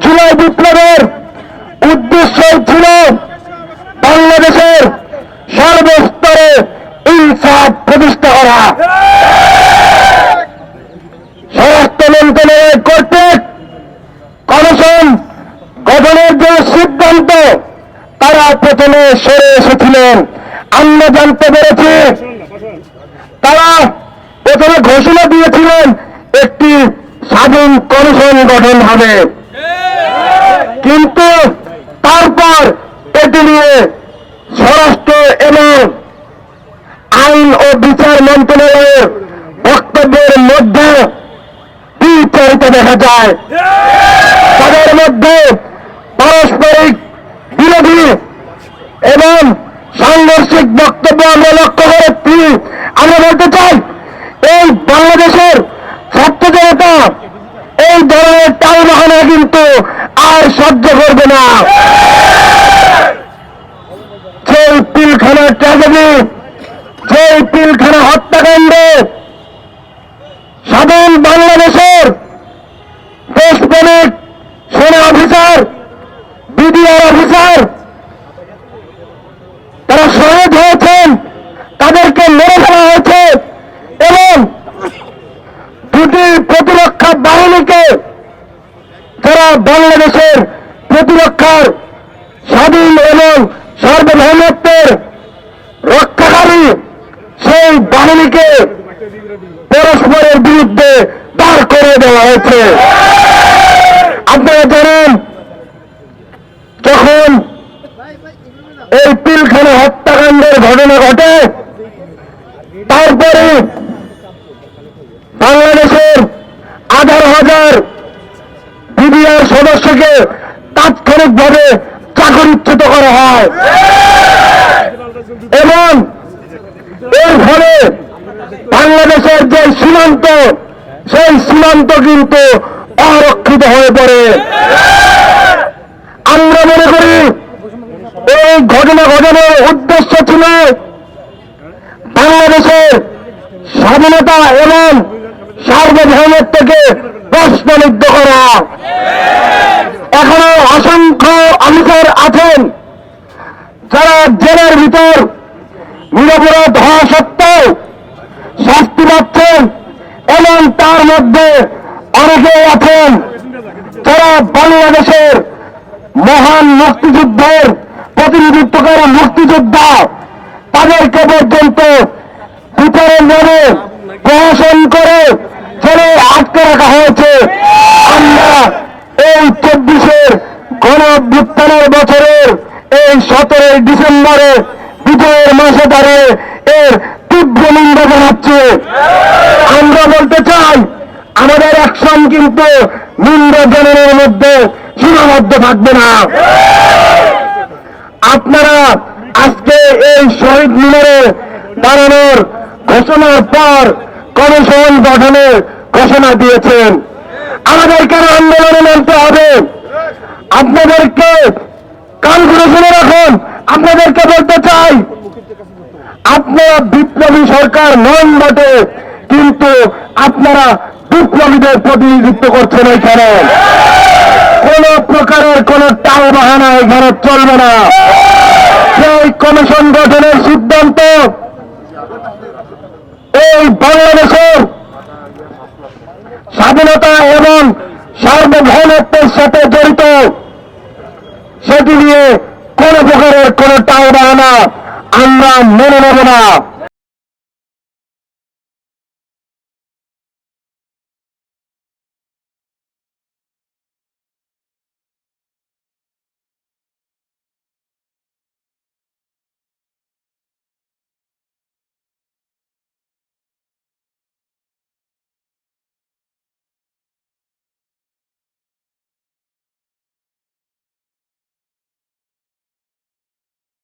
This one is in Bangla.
জুলাই বিপ্লবের উদ্দেশ্য ছিল বাংলাদেশের সর্বস্তরে ইনসাফ প্রতিষ্ঠা করা। স্বরাষ্ট্র মন্ত্রণালয় কর্তৃক কমিশন গঠনের যে সিদ্ধান্ত তারা প্রথমে সরে এসেছিলেন, আমরা জানতে পেরেছি তারা প্রথমে ঘোষণা দিয়েছিলেন একটি স্বাধীন কমিশন গঠন হবে, কিন্তু তারপর এটি নিয়ে স্বরাষ্ট্র এবং আইন ও বিচার মন্ত্রণালয়ের বক্তব্যের মধ্যে বিচারিত দেখা যায়। তাদের মধ্যে পারস্পরিক বিরোধী এবং সাংঘর্ষিক বক্তব্য আমরা লক্ষ্য করেছি। আমরা বলতে চাই এই বাংলাদেশের ছাত্র জনতা এই ধরনের টালবাহানা কিন্তু আর সহ্য করবে না। সেই পিলখানা ট্র্যাজেডি, সেই পিলখানা হত্যাকাণ্ডে স্বাধীন বাংলাদেশের দেশপ্রেমিক সেনা অফিসার, বিডিআর অফিসার তারা শহীদ হয়েছেন, তাদেরকে মেরে ফেলা হয়েছে এবং দুটি প্রতিরক্ষা বাহিনীকে যারা বাংলাদেশের প্রতিরক্ষার স্বাধীন এবং সার্বভৌমত্বের রক্ষাকারী সেই বাহিনীকে পরস্পরের বিরুদ্ধে দাঁড় করে দেওয়া হয়েছে। আপনারা জানেন যখন এই পিলখানা হত্যাকাণ্ডের ঘটনা ঘটে তারপরে বাংলাদেশের 18,000 বিডিআর সদস্যকে তাৎক্ষণিকভাবে চাকরিচ্যুত করা হয় এবং এর ফলে বাংলাদেশের যে সীমান্ত সেই সীমান্ত কিন্তু অরক্ষিত হয়ে পড়ে। আমরা মনে করি এই ঘটনা ঘটানোর উদ্দেশ্য ছিল বাংলাদেশের স্বাধীনতা এবং সার্বভৌমত্বকে প্রশ্নবিদ্ধ করা। এখনো অসংখ্য অফিসার আছেন যারা জেলের ভিতর নিরপরাধ হওয়া সত্ত্বেও শাস্তি পাচ্ছেন এবং তার মধ্যে অনেকে আছেন যারা বাংলাদেশের মহান মুক্তিযুদ্ধের প্রতিনিধিত্বকারী মুক্তিযোদ্ধা, তাদেরকে পর্যন্ত বিচারের নামে প্রহসন করে জেলে আটকে রাখা হয়েছে। আমরা এই 24-এর গণঅভ্যুত্থানের বছরের এই 17 ডিসেম্বরে বিজয়ের মাসে দাঁড়িয়ে এর তীব্র নিন্দা জানাচ্ছি। আমরা বলতে চাই আমাদের অ্যাকশন কিন্তু নিন্দা জানানোর মধ্যে সীমাবদ্ধ থাকবে না। আপনারা আজকে এই শহীদ মিনারে দাঁড়ানোর ঘোষণার পর কমিশন গঠনের ঘোষণা দিয়েছেন, আমাদের কেন আন্দোলনে নামতে হবে? আপনাদেরকে কান খুলে শুনে রাখুন, আপনাদেরকে বলতে চাই আপনারা বিপ্লবী সরকার নন বটে, কিন্তু আপনারা বিপ্লবীদের প্রতিনিধিত্ব করছেন। এখানে কোন প্রকারের কোন টাল বাহানা এখানে চলবে না। সেই কমিশন গঠনের সিদ্ধান্ত এই বাংলাদেশের স্বাধীনতা এবং সার্বভৌমত্বের সাথে জড়িত, সেটি নিয়ে কোন প্রকারের কোন টাল বাহানা আমরা মেনে নেব না।